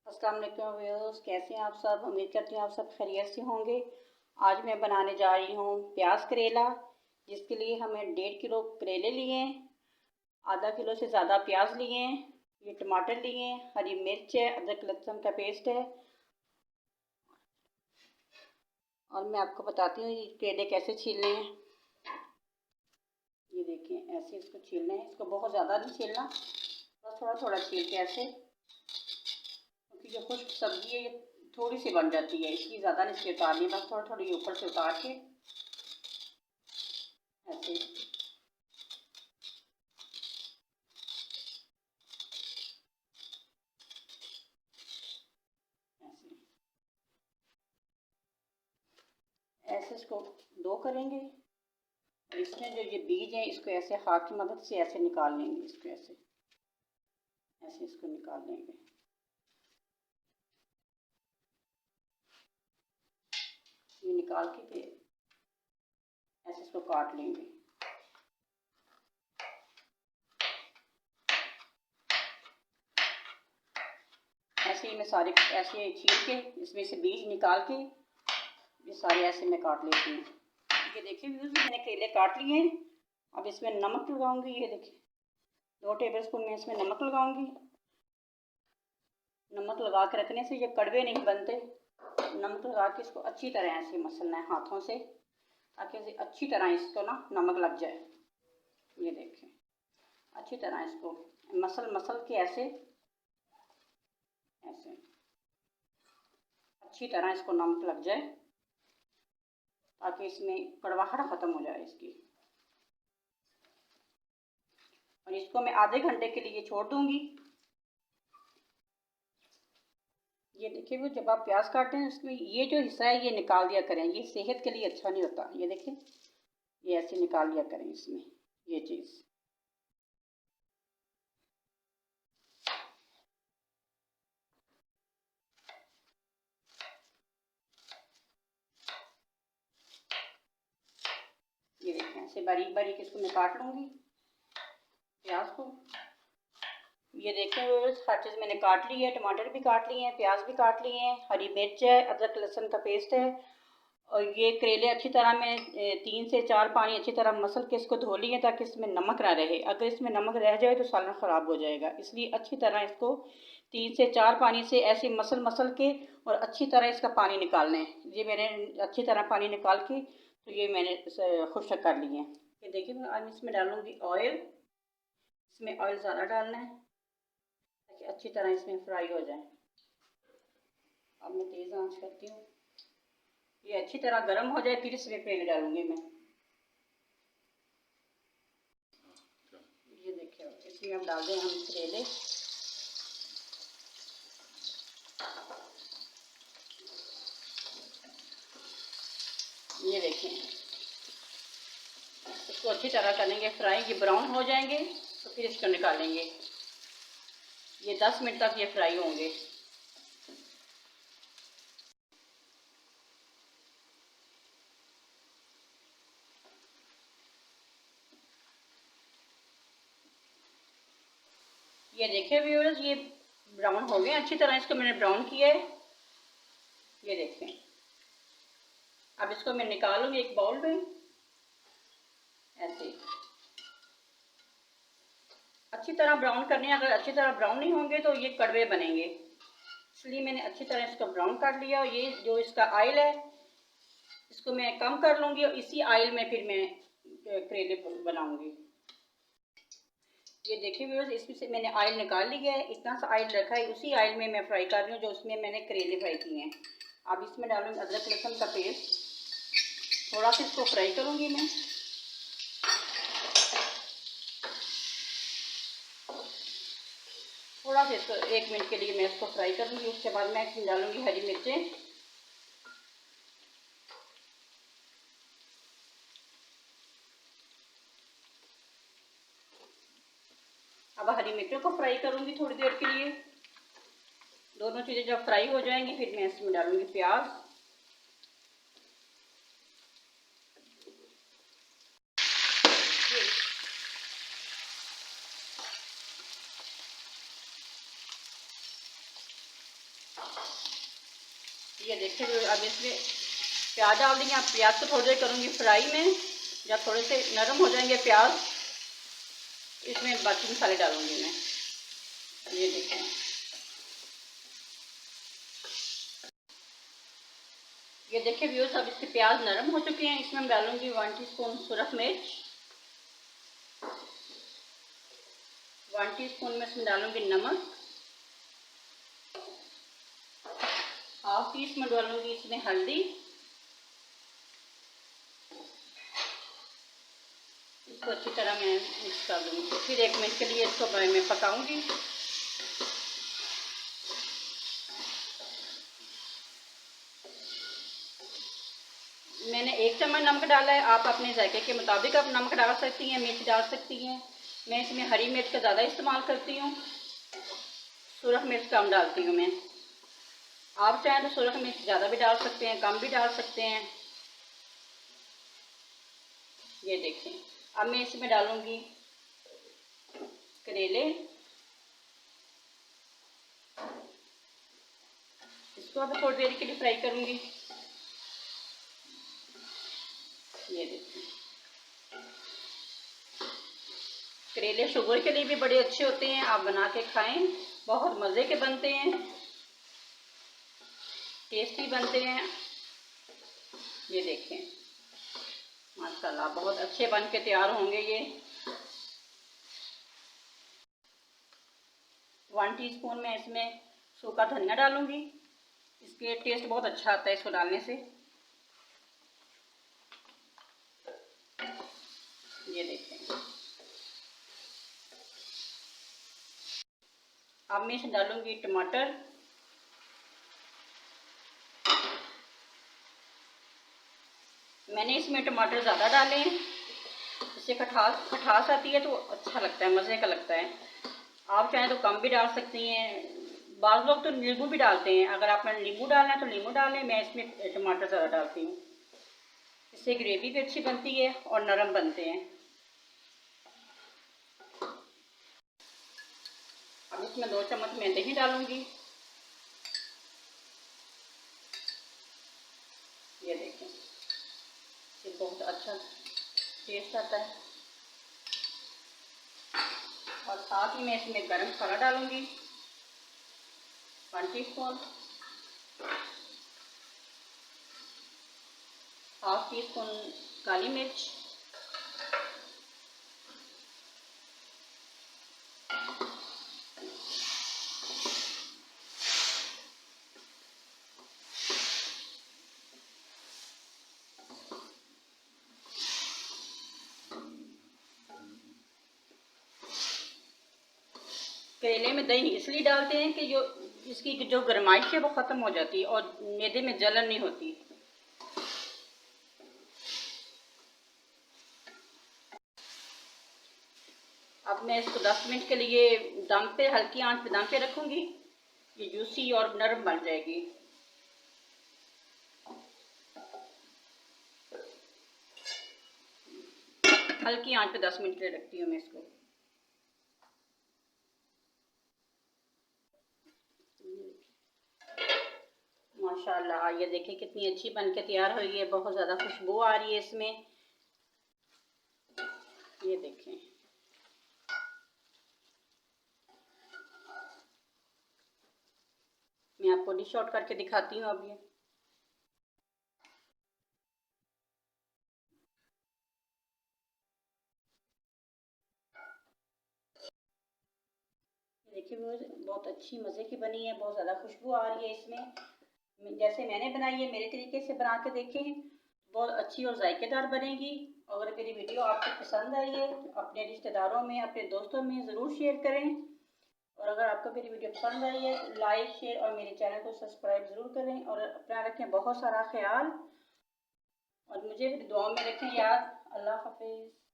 अस्सलाम वालेकुम व्यूअर्स, कैसे हैं आप सब। उम्मीद करती हूँ आप सब खैरियत से होंगे। आज मैं बनाने जा रही हूँ प्याज करेला, जिसके लिए हमें 1.5 किलो करेले लिए हैं, आधा किलो से ज़्यादा प्याज लिए हैं, ये टमाटर लिए हैं, हरी मिर्च है, अदरक लहसुन का पेस्ट है। और मैं आपको बताती हूँ ये करेले कैसे छीलने हैं। ये देखें, ऐसे इसको छीलना है। इसको बहुत ज़्यादा नहीं छीलना, बस थोड़ा थोड़ा छील के ऐसे, क्योंकि जो खुश्क सब्जी है ये थोड़ी सी बन जाती है, इसलिए ज़्यादा नहीं इसकी उतारनी, बस थोड़ी थोड़ी ऊपर से उतार के ऐसे। ऐसे इसको दो करेंगे, और इसमें जो ये बीज हैं इसको ऐसे हाथ की मदद से ऐसे निकाल लेंगे। इसको ऐसे ऐसे इसको निकाल लेंगे। ये निकाल के फिर ऐसे इसको काट लेंगे। ऐसे ही मैं सारे ऐसे छील के इसमें से बीज निकाल के ये सारे ऐसे मैं काट लेती हूँ। ये देखिए व्यूअर्स, मैंने करेले काट लिए हैं। अब इसमें नमक लगाऊंगी। ये देखिए 2 टेबलस्पून में इसमें नमक लगाऊंगी। नमक लगा के रखने से ये कड़वे नहीं बनते। नमक लगा के इसको अच्छी तरह ऐसे मसलना है हाथों से, ताकि इसे अच्छी तरह इसको ना नमक लग जाए। ये देखें, अच्छी तरह इसको मसल के ऐसे ऐसे अच्छी तरह इसको नमक लग जाए, ताकि इसमें कड़वाहट ख़त्म हो जाए इसकी। और इसको मैं आधे घंटे के लिए छोड़ दूंगी। ये देखिए वो, जब आप प्याज काटते हैं उसमें ये जो हिस्सा है ये निकाल दिया करें, ये सेहत के लिए अच्छा नहीं होता। ये देखिए, ये ऐसे निकाल दिया करें इसमें ये चीज़। ये देखें, ऐसे बारीक बारीक इसको मैं काट लूँगी प्याज को। ये देखें हर चीज़ मैंने काट ली है। टमाटर भी काट लिए हैं, प्याज भी काट लिए हैं, हरी मिर्च है, अदरक लहसुन का पेस्ट है। और ये करेले अच्छी तरह मैं 3 से 4 पानी अच्छी तरह मसल के इसको धो लिए, ताकि इसमें नमक ना रहे। अगर इसमें नमक रह जाए तो सालन ख़राब हो जाएगा, इसलिए अच्छी तरह इसको 3 से 4 पानी से ऐसे मसल के और अच्छी तरह इसका पानी निकालना है। ये मैंने अच्छी तरह पानी निकाल के तो ये मैंने खुश्क कर लिए हैं। ये देखिए, मैं आज इसमें डालूँगी ऑयल। इसमें ऑयल ज़्यादा डालना है ताकि अच्छी तरह इसमें फ्राई हो जाए। अब मैं तेज़ आंच करती हूँ। ये अच्छी तरह गर्म हो जाए फिर इसमें करेले डालूंगी मैं। ये देखिए, इसमें अब डाल दें हम करेले। ये देखें, इसको अच्छी तरह करेंगे फ्राई। ये ब्राउन हो जाएंगे तो फिर इसको निकालेंगे। ये 10 मिनट तक ये फ्राई होंगे। ये देखिए व्यूअर्स, ये ब्राउन हो गए अच्छी तरह। इसको मैंने ब्राउन किया है। ये देखें, अब इसको मैं निकालूंगी एक बाउल में ऐसे। अच्छी तरह ब्राउन करने हैं, अगर अच्छी तरह ब्राउन नहीं होंगे तो ये कड़वे बनेंगे, इसलिए मैंने अच्छी तरह इसको ब्राउन कर लिया। और ये जो इसका ऑयल है इसको मैं कम कर लूँगी, और इसी ऑयल में फिर मैं करेले बनाऊँगी। ये देखिए व्यूअर्स, इसमें से मैंने ऑयल निकाल लिया है। इतना सा ऑयल रखा है, उसी ऑयल में मैं फ्राई कर रही हूँ जो उसमें मैंने करेले फ्राई किए हैं। अब इसमें डालूँगी अदरक लहसुन का पेस्ट। थोड़ा सा इसको फ्राई करूँगी मैं। थोड़ा सा इसको 1 मिनट के लिए मैं इसको फ्राई करूँगी। उसके बाद मैं इसमें डालूँगी हरी मिर्चें। अब हरी मिर्चों को फ्राई करूँगी थोड़ी देर के लिए। दोनों चीज़ें जब फ्राई हो जाएंगी फिर मैं इसमें डालूँगी प्याज। ये देखिए अब इसमें प्याज डाल देंगे। अब प्याज को थोड़ी देर करूँगी फ्राई में। जब थोड़े से नरम हो जाएंगे प्याज, इसमें बाकी मसाले डालूंगी मैं। ये देखें, ये देखिए व्यूअर्स, अब इसके प्याज नरम हो चुके हैं। इसमें मैं डालूंगी 1 टीस्पून सुरख मिर्च, 1 टीस्पून में इसमें डालूंगी नमक, हाफ टीस्पून डालूंगी इसमें हल्दी। इसको अच्छी तरह मैं मिक्स कर दूंगी। फिर 1 मिनट के लिए इसको मैं पकाऊंगी। मैंने 1 चम्मच नमक डाला है। आप अपने जायके के मुताबिक आप नमक डाल सकती हैं, मिर्च डाल सकती हैं। मैं इसमें हरी मिर्च का ज़्यादा इस्तेमाल करती हूँ, सुरख मिर्च कम डालती हूँ मैं। आप चाहें तो सुरख मिर्च ज़्यादा भी डाल सकते हैं, कम भी डाल सकते हैं। ये देखें, अब मैं इसमें डालूंगी करेले। इसको अब थोड़ी देर के लिए फ्राई करूंगी। ये देखें, करेले शुगर के लिए भी बड़े अच्छे होते हैं। आप बना के खाएं, बहुत मज़े के बनते हैं, टेस्टी बनते हैं। ये देखें, माशाल्लाह बहुत अच्छे बन के तैयार होंगे ये। 1 टीस्पून में इसमें सूखा धनिया डालूंगी। इसके टेस्ट बहुत अच्छा आता है इसको डालने से। ये देखें, अब मैं इसमें डालूंगी टमाटर। मैंने इसमें टमाटर ज़्यादा डाले हैं, इससे खटास आती है तो अच्छा लगता है, मज़े का लगता है। आप चाहें तो कम भी डाल सकती हैं। बाज़ लोग तो नींबू भी डालते हैं। अगर आपने नींबू डालना है तो नींबू डालें। मैं इसमें टमाटर ज़्यादा डालती हूँ, इससे ग्रेवी भी अच्छी बनती है और नरम बनते हैं। अब इसमें 2 चम्मच मैं दही डालूंगी। ये देखें, ये बहुत अच्छा टेस्ट आता है। और साथ ही मैं इसमें गरम मसाला डालूंगी 1 टीस्पून, हाफ टीस्पून काली मिर्च, करेले में दही इसलिए डालते हैं कि जो इसकी जो गर्माइश है वो ख़त्म हो जाती है और मैदे में जलन नहीं होती। अब मैं इसको 10 मिनट के लिए दम पे, हल्की आंच पे दम पे रखूँगी। ये जूसी और नरम बन जाएगी। हल्की आंच पे 10 मिनट के लिए रखती हूँ मैं इसको। माशाल्लाह, ये देखिए कितनी अच्छी बन के तैयार हुई है। बहुत ज़्यादा खुशबू आ रही है इसमें। ये देखें, मैं आपको डिश आउट करके दिखाती हूँ अब। ये देखिए वो बहुत अच्छी मज़े की बनी है। बहुत ज़्यादा खुशबू आ रही है इसमें। जैसे मैंने बनाई है मेरे तरीके से बना के देखें, बहुत अच्छी और जायकेदार बनेगी। अगर मेरी वीडियो आपको पसंद आई है तो अपने रिश्तेदारों में, अपने दोस्तों में ज़रूर शेयर करें। और अगर आपको मेरी वीडियो पसंद आई है तो लाइक, शेयर और मेरे चैनल को सब्सक्राइब ज़रूर करें। और अपना रखें बहुत सारा ख्याल और मुझे दुआ में रखें याद। अल्लाह हाफिज़।